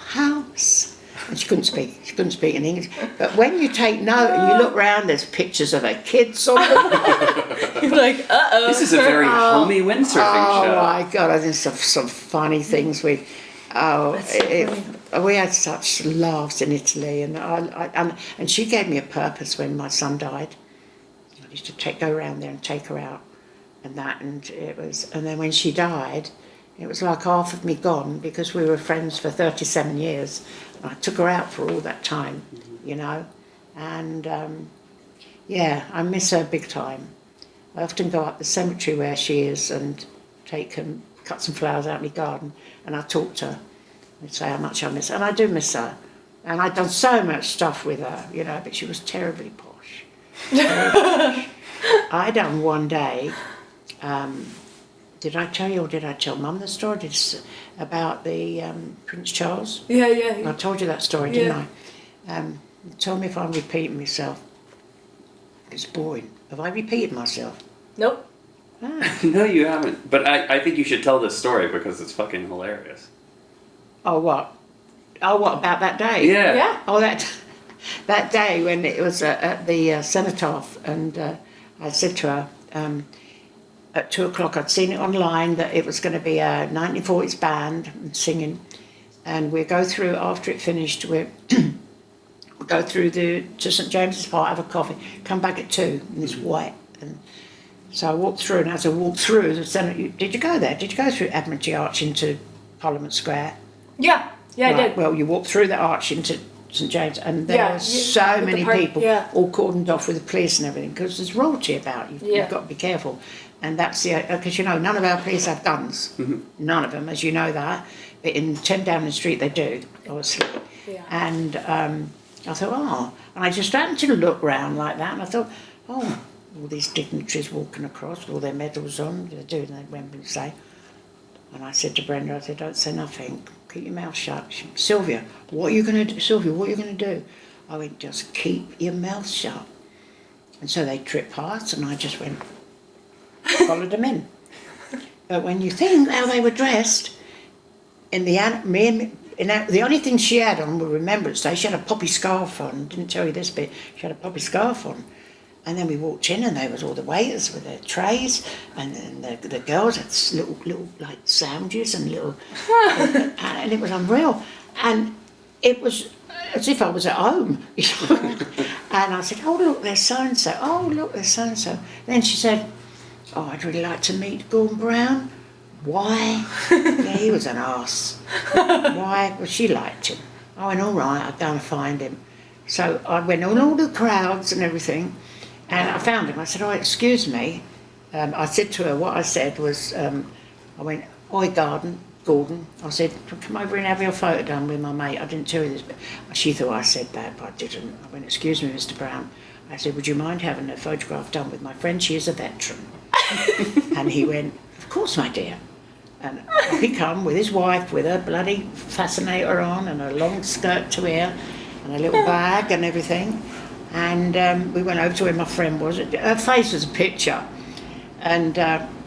house. And she couldn't speak. couldn't speak in English. But when you take note and you look around, there's pictures of her kids on the wall. You're like, uh-oh. This is a very homey windsurfing show. Oh my God, I think some funny things we had such laughs in Italy, and and she gave me a purpose when my son died. I used to go around there and take her out, and then when she died, it was like half of me gone, because we were friends for 37 years. I took her out for all that time, you know, and I miss her big time. I often go up the cemetery where she is and cut some flowers out in my garden, and I talk to her and say how much I miss her. And I do miss her. And I'd done so much stuff with her, you know, but she was terribly posh. I done one day, did I tell you, or did I tell Mum the story about the Prince Charles? Yeah. I told you that story, didn't I? Tell me if I'm repeating myself. It's boring. Have I repeated myself? Nope. Ah. No, you haven't. But I think you should tell this story because it's fucking hilarious. Oh, what? Oh, what, about that day? Yeah. Yeah. Oh, that day when it was at the cenotaph, and I said to her, at 2:00, I'd seen it online that it was going to be a 1940s band and singing, and we'd go through, after it finished, we'd go through to St James's Park, have a coffee, come back at 2, and it's white. And so I walked through, and as I walked through the centre, did you go there? Did you go through Admiralty Arch into Parliament Square? Yeah, I did. Well, you walk through the arch into St James, and there were so many people all cordoned off with the police and everything, because there's royalty about. You've got to be careful. And that's because, you know, none of our police have guns. Mm-hmm. None of them, as you know that. But in 10 Downing Street they do, obviously. Yeah. And I thought, and I just happened to look round like that, and I thought, all these dignitaries walking across with all their medals on, they're doing their Wembley say. And I said to Brenda, I said, don't say nothing, keep your mouth shut. She, Sylvia, what are you going to do? Sylvia, what are you going to do? I went, just keep your mouth shut. And so they tripped past, and I just went, followed them in. But when you think how they were dressed, the only thing she had on were Remembrance Day, she had a poppy scarf on, didn't tell you this bit, she had a poppy scarf on. And then we walked in, and there was all the waiters with their trays, and then the girls had little like sandwiches and little, and it was unreal. And it was as if I was at home, you know. And I said, oh look, there's so and so. Oh look, there's so and so. Then she said, oh, I'd really like to meet Gordon Brown. Why? Yeah, he was an arse. Why? Well, she liked him. I went, all right, I'll go and find him. So I went on all the crowds and everything, and I found him. I said, oh, excuse me. I said to her, what I said was, I went, oi, Gordon. I said, come over and have your photo done with my mate. I didn't tell you this, but she thought I said that, but I didn't. I went, excuse me, Mr. Brown. I said, would you mind having a photograph done with my friend? She is a veteran. And he went, of course, my dear. And off he come with his wife, with her bloody fascinator on and a long skirt to here and a little bag and everything. And we went over to where my friend was. Her face was a picture. And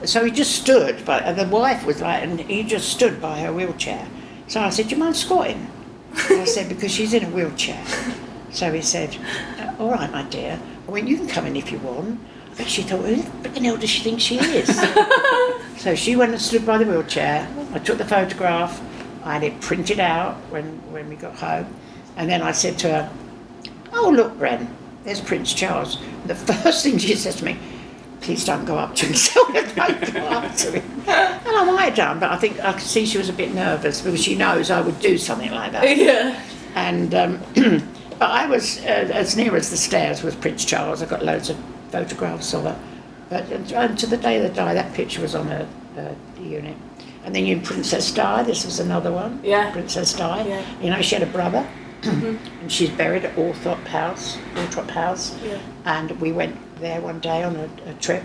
so he just stood, and the wife was like, and he just stood by her wheelchair. So I said, do you mind squatting? And I said, because she's in a wheelchair. So he said, all right, my dear. I went, you can come in if you want. But she thought, who the hell does she think she is? So she went and stood by the wheelchair. I took the photograph. I had it printed out when we got home. And then I said to her, oh, look, Bren, there's Prince Charles. And the first thing she said to me, please don't go up to him. So I don't go up to him. And I might have done, but I think I could see she was a bit nervous because she knows I would do something like that. Yeah. And but I was as near as the stairs with Prince Charles. I got loads of photographs of her. But to the day they died, that picture was on her unit. And then in Princess Di, this was another one. Yeah. Princess Di. Yeah. You know, she had a brother. Mm-hmm. And she's buried at Althorp House. Yeah. And we went there one day on a trip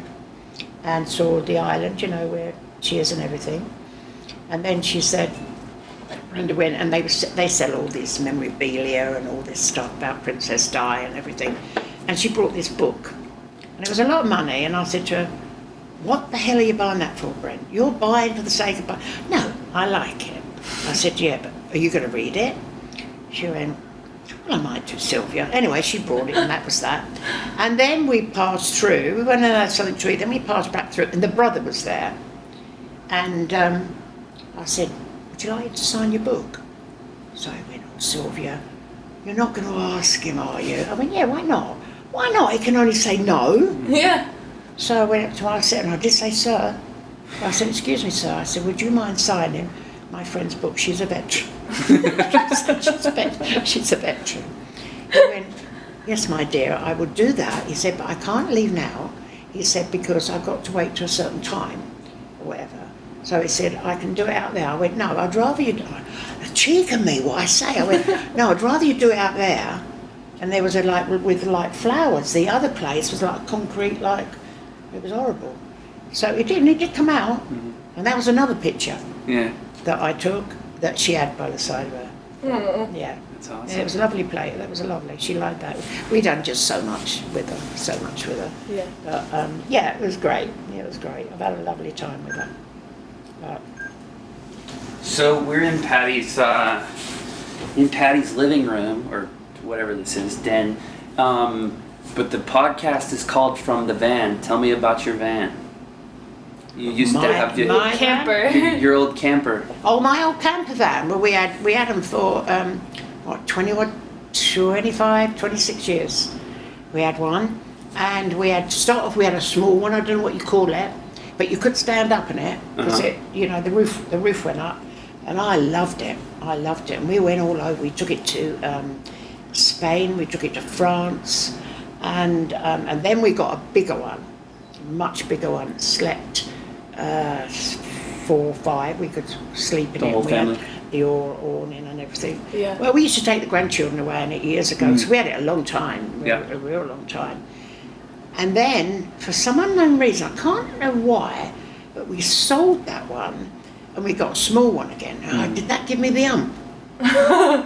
and saw the island, you know, where she is and everything. And then she said, Brenda went, and they sell all this memorabilia and all this stuff about Princess Di and everything. And she brought this book. And it was a lot of money. And I said to her, what the hell are you buying that for, Brent? You're buying for the sake of buying? No, I like it. I said, yeah, but are you going to read it? She went, Well, I might do Sylvia. Anyway, she brought it, and that was that. And then we passed through. We went and had something to eat. Then we passed back through, and the brother was there. And I said, "Would you like to sign your book?" So I went, "Oh, Sylvia, you're not going to ask him, are you?" I went, "Yeah, why not? Why not? He can only say no." Yeah. So I went up to him, I said, and I did say, "Sir." I said, "Excuse me, sir." I said, "Would you mind signing my friend's book? She's a veteran." She's a veteran. He went, "Yes, my dear, I would do that." He said, "But I can't leave now." He said, "Because I've got to wait till a certain time, or whatever." So he said, "I can do it out there." I went, "No, I'd rather you do it." The cheek of me, what I say. I went, "No, I'd rather you do it out there." And there was with flowers. The other place was like concrete, it was horrible. So it did come out. Mm-hmm. And that was another picture that I took that she had by the side of her. Mm. Yeah. That's awesome. Yeah, it was a lovely plate. That was lovely. She liked that. We done just so much with her. Yeah. But it was great. Yeah, it was great. I've had a lovely time with her. But, so we're in Patty's living room, or whatever this is, den. But the podcast is called From the Van. Tell me about your van. You used to have my camper. Your old camper. Oh, my old camper van. Well, we had them for 25, 26 years. We had one, and we had to start off. We had a small one. I don't know what you call it, but you could stand up in it because the roof went up, and I loved it. And we went all over. We took it to Spain. We took it to France, and then we got a bigger one, much bigger one. Slept 4 or 5. We could sleep in the it. Whole we family. Had the awning and everything. Yeah. Well, we used to take the grandchildren away in it years ago, so we had it a long time. A real long time. And then, for some unknown reason, I can't know why, but we sold that one, and we got a small one again. Did that give me the ump?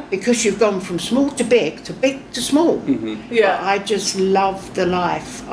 Because you've gone from small to big to small. Mm-hmm. Yeah. But I just loved the life.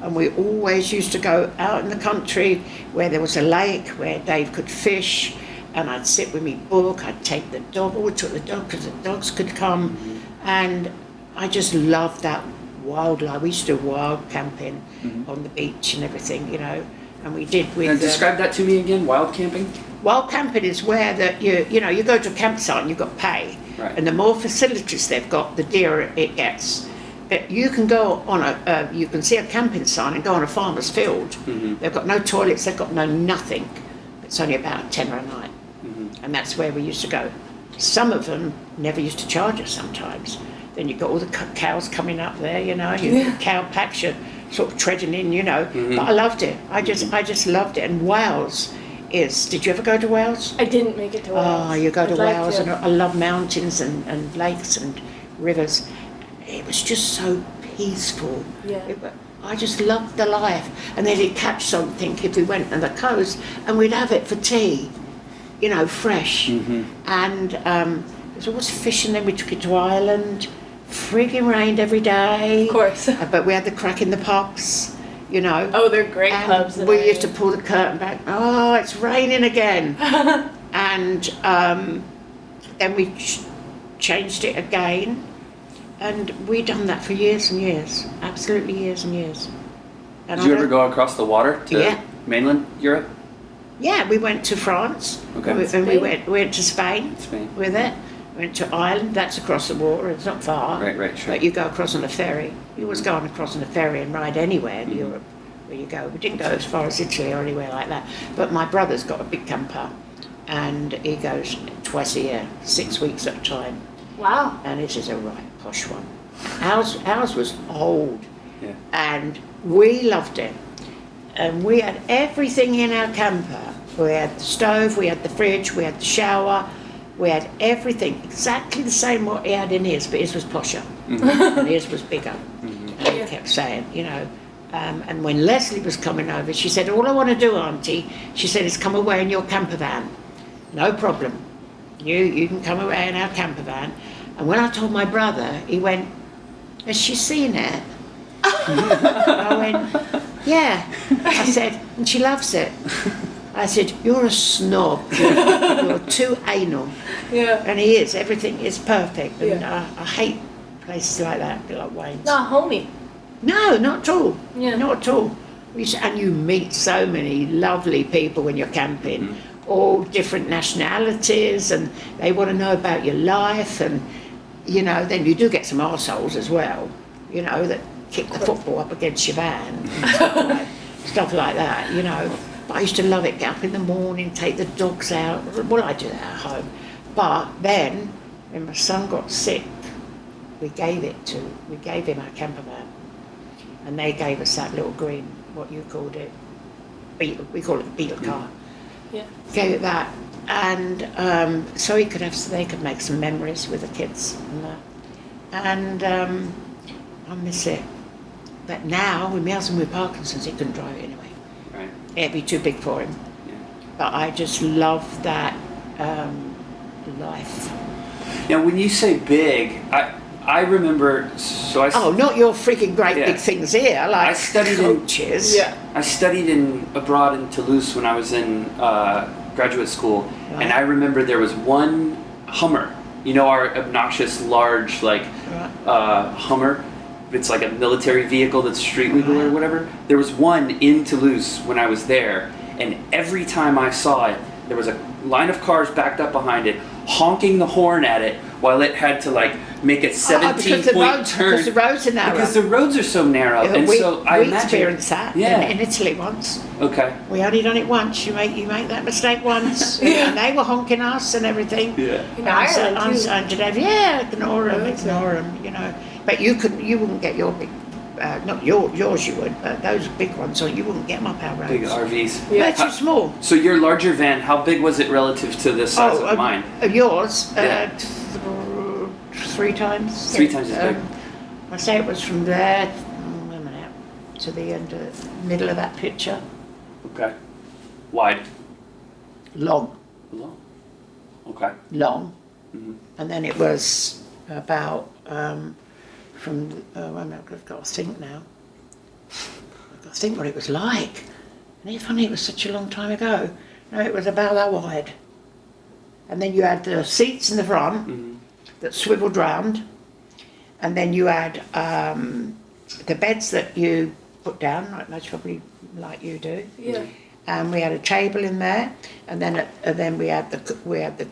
And we always used to go out in the country where there was a lake where Dave could fish, and I'd sit with me book. I'd take the dog. We took the dog because the dogs could come, and I just loved that wildlife. We used to do wild camping on the beach and everything, and we did with. And describe that to me again. Wild camping. Wild camping is where that you go to a campsite and you've got to pay, right. And the more facilities they've got, the dearer it gets. But you can go on you can see a camping sign and go on a farmer's field. Mm-hmm. They've got no toilets, they've got no nothing. It's only about 10 a night, and that's where we used to go. Some of them never used to charge us sometimes. Then you've got all the cows coming up there, cow packs, you're sort of treading in, But I loved it. I just loved it. And Wales is. Did you ever go to Wales? I didn't make it to Wales. Oh, you go to I'd like Wales, to. and I love mountains and lakes and rivers. It was just so peaceful. Yeah. I just loved the life. And then he'd catch something if we went on the coast, and we'd have it for tea, fresh. Mm-hmm. And there was always fishing. Then we took it to Ireland. Frigging rained every day. Of course. But we had the crack in the pubs, Oh, they're great and pubs. we used to pull the curtain back. Oh, it's raining again. And then we changed it again. And we done that for years and years, absolutely years and years. And Did you ever go across the water to mainland Europe? Yeah, we went to France. Okay. And we went to Spain. Spain. With it. Went to Ireland. That's across the water. It's not far. Right, sure. But you go across on a ferry. You always go across on a ferry and ride anywhere in Europe where you go. We didn't go as far as Italy or anywhere like that. But my brother's got a big camper, and he goes twice a year, 6 weeks at a time. Wow. And it is a right posh one. Ours was old, and we loved it. And we had everything in our camper. We had the stove, we had the fridge, we had the shower, we had everything exactly the same what he had in his, but his was posher, and his was bigger. And he kept saying, and when Leslie was coming over, she said, "All I want to do, Auntie," she said, "is come away in your camper van. No problem. You can come away in our camper van." And when I told my brother, he went, "Has she seen it?" I went, "Yeah." I said, "And she loves it." I said, you're a snob. You're too anal. Yeah. And he is. Everything is perfect. And Yeah. I hate places like that, a bit like Wayne's. Not homey. No, not at all. Yeah. Not at all. And you meet so many lovely people when you're camping, all different nationalities, and they want to know about your life. And, you know, then you do get some arseholes as well, you know, that kick the football up against your van and stuff like that, you know. But I used to love it, get up in the morning, take the dogs out. Well, I do that at home. But then, when my son got sick, we gave him our camper van. And they gave us that little green, what you called it, beetle, we call it a beetle car. Yeah. Gave it that. And so they could make some memories with the kids and that. And I miss it. But now, with my husband with Parkinson's, he couldn't drive it anyway. Right. It'd be too big for him. Yeah. But I just love that life. Now, when you say big, I remember. So I. Oh, not your freaking great Yeah. big things here, like I studied coaches. I studied abroad in Toulouse when I was in graduate school, Right. and I remember there was one Hummer. You know, our obnoxious large Hummer. It's like a military vehicle that's street legal or whatever. There was one in Toulouse when I was there, and every time I saw it, there was a line of cars backed up behind it, honking the horn at it while it had to like make a 17-point turn. Because the roads are narrow. Because the roads are so narrow, Yeah, and we I imagine experienced that in Italy once. Okay. We only done it once. You make that mistake once, and they were honking us and everything. Yeah. In Ireland too. On Geneva, ignore them, you know. But you wouldn't get your big, not yours you would, but those big ones, so you wouldn't get them up our roads. Big RVs. They're too small. So your larger van, how big was it relative to the size of mine? Yours, Yeah. 3 times. 3 times as big. I say it was from there, wait a minute, to the end, middle of that picture. Okay. Wide. Long. Long. Okay. Long. Mm-hmm. And then it was about, from, wait a minute, I've got to think now. I've got to think what it was like. And it's funny, it was such a long time ago. No, it was about that wide. And then you had the seats in the front that swiveled round. And then you had the beds that you put down, like most probably like you do. Yeah. And we had a table in there, and then we had the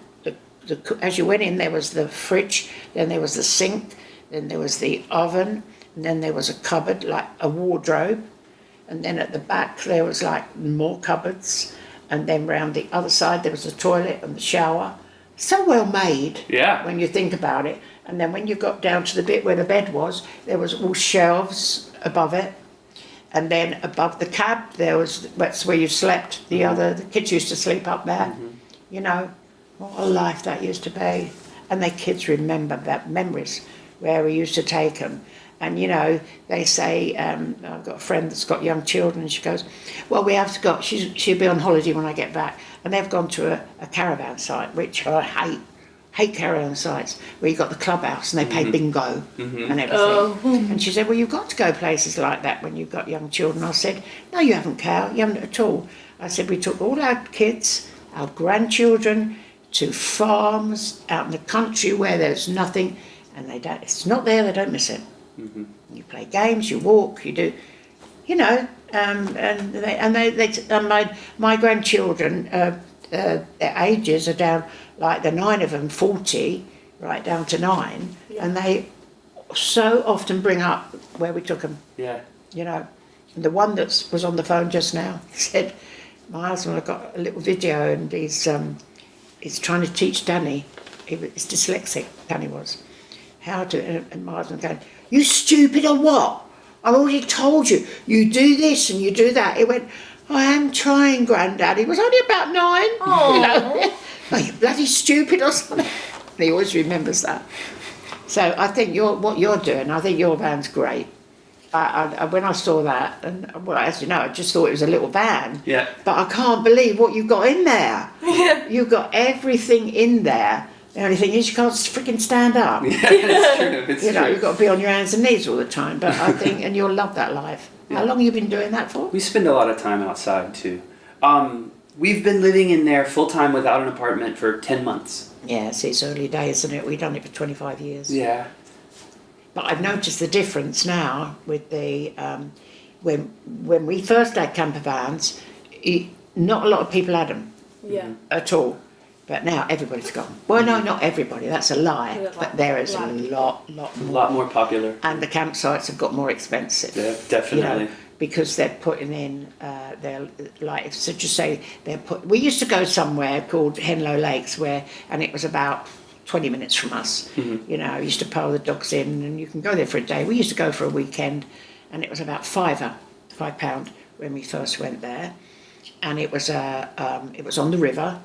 as you went in, there was the fridge, then there was the sink, then there was the oven, and then there was a cupboard, like a wardrobe, and then at the back there was like more cupboards, and then round the other side there was the toilet and the shower. So well made. Yeah. When you think about it. And then when you got down to the bit where the bed was, there was all shelves above it. And then above the cab, that's where you slept. The kids used to sleep up there. You know, what a life that used to be. And the kids remember that memories where we used to take them. And, you know, they say, I've got a friend that's got young children, and she goes, well, we have to go, she'll be on holiday when I get back. And they've gone to a caravan site, which I hate caravan sites, where you've got the clubhouse and they play bingo and everything. Oh. And she said, well, you've got to go places like that when you've got young children. I said, no, you haven't, Cal, you haven't at all. I said, we took all our kids, our grandchildren, to farms out in the country where there's nothing, and it's not there, they don't miss it. You play games, you walk, you do, you know, my grandchildren, their ages are down, like the 9 of them, 40, right down to 9, and they so often bring up where we took them. Yeah. You know, and the one that was on the phone just now said, my husband, I got a little video, and he's trying to teach Danny, he's dyslexic, Danny was, how to, and my husband going, you stupid or what? I already told you, you do this and you do that. He went, I am trying, Grandad. He was only about 9. Aww. You know, are you bloody stupid or something? And he always remembers that. So I think what you're doing, I think your van's great. When I saw that, and well, as you know, I just thought it was a little van. Yeah. But I can't believe what you've got in there. Yeah. You've got everything in there. The only thing is you can't freaking stand up. Yeah, it's true. It's You know, true. you've got to be on your hands and knees all the time. But I think, and you'll love that life. Yeah. How long have you been doing that for? We spend a lot of time outside too. We've been living in there full time without an apartment for 10 months. Yeah, it's early days, isn't it? We've done it for 25 years. Yeah. But I've noticed the difference now with the when we first had camper vans, not a lot of people had them at all. But now everybody's gone. Well, no, not everybody. That's a lie. But there is a lot more. A lot more popular. And the campsites have got more expensive. Yeah, definitely. You know, because they're putting in, they're like, so just say we used to go somewhere called Henlow Lakes and it was about 20 minutes from us. Mm-hmm. You know, I used to pile the dogs in and you can go there for a day. We used to go for a weekend and it was about £5 when we first went there. And it was on the river,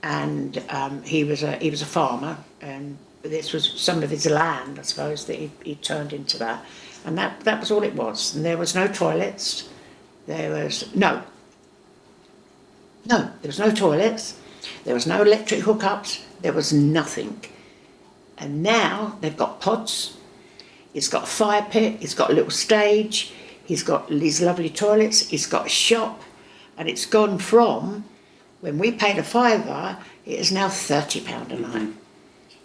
and he was a farmer, and this was some of his land, I suppose, that he turned into that. And that was all it was. And there was no toilets. There was no toilets. There was no electric hookups. There was nothing. And now they've got pods. It's got a fire pit. It's got a little stage. He's got these lovely toilets. He's got a shop. And it's gone from, when we paid £5, it is now £30 a night.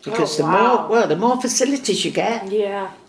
Because the more facilities you get,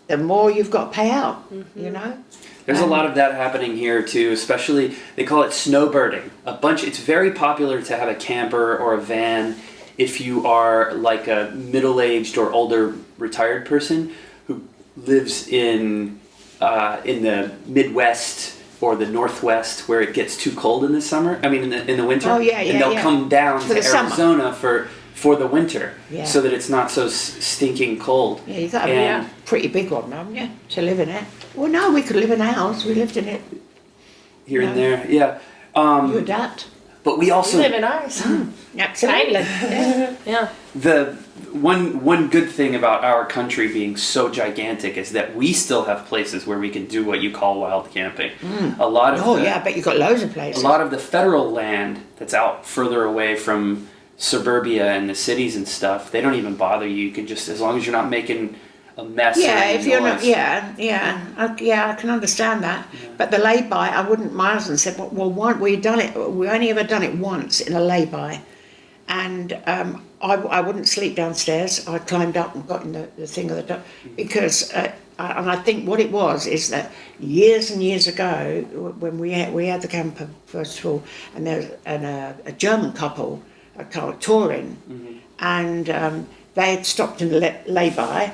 the more you've got to pay out, you know? There's a lot of that happening here too, especially, they call it snowbirding. It's very popular to have a camper or a van if you are like a middle-aged or older retired person who lives in the Midwest or the Northwest where it gets too cold in the summer. I mean, in the winter. Oh, yeah, and they'll come down to Arizona for the winter, so that it's not so stinking cold. Yeah, you got to be a pretty big one, haven't you, to live in it? Well, no, we could live in a house. We lived in it here and there. Yeah. You adapt. But we also live in ours. Absolutely. Yeah. The one good thing about our country being so gigantic is that we still have places where we can do what you call wild camping. A lot of I bet you've got loads of places. A lot of the federal land that's out further away from suburbia and the cities and stuff, they don't even bother you. You can just, as long as you're not making a mess. Yeah, if you're not, I can understand that. Yeah. But the lay-by, I wouldn't. My husband said, "Well, we done it. We only ever done it once in a lay-by," and I wouldn't sleep downstairs. I climbed up and got in the thing of the door because, and I think what it was is that years and years ago when we had the camper first of all, and there was a German couple, touring, and they had stopped in the lay-by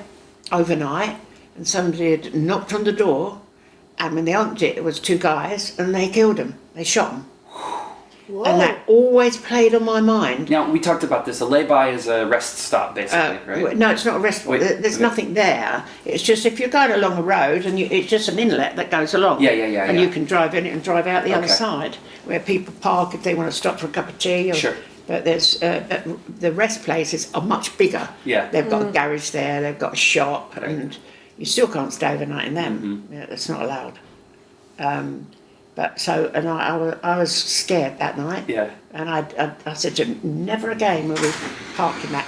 overnight, and somebody had knocked on the door, and when they opened it, it was two guys, and they killed them. They shot them. Whoa. And that always played on my mind. Now, we talked about this. A lay-by is a rest stop, basically, right? No, it's not a rest stop. There's nothing there. It's just if you're going along a road, and it's just an inlet that goes along. And you can drive in it and drive out the other side, where people park if they want to stop for a cup of tea. Sure. But there's the rest places are much bigger. Yeah. They've got a garage there, they've got a shop, and you still can't stay overnight in them. Yeah, that's not allowed. I was scared that night. Yeah. And I said to him, never again will we park in that.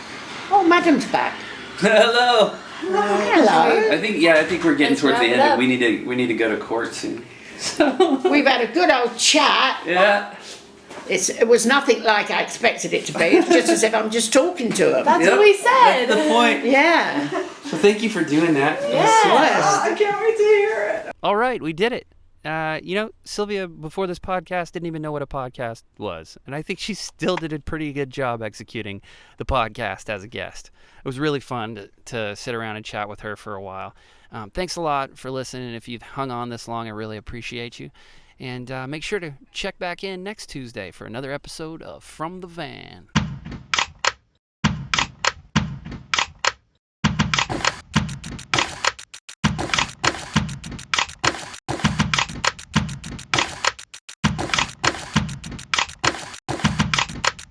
Oh, Madam's back. Hello. Hello. I think we're getting towards the end. And we need to go to court soon. So. We've had a good old chat. Yeah. It was nothing like I expected it to be. It's just as if I'm just talking to him. That's what we said. That's the point. Yeah. So thank you for doing that. Yes. I can't wait to hear it. All right, we did it. Sylvia, before this podcast, didn't even know what a podcast was. And I think she still did a pretty good job executing the podcast as a guest. It was really fun to sit around and chat with her for a while. Thanks a lot for listening. If you've hung on this long, I really appreciate you. And make sure to check back in next Tuesday for another episode of From the Van.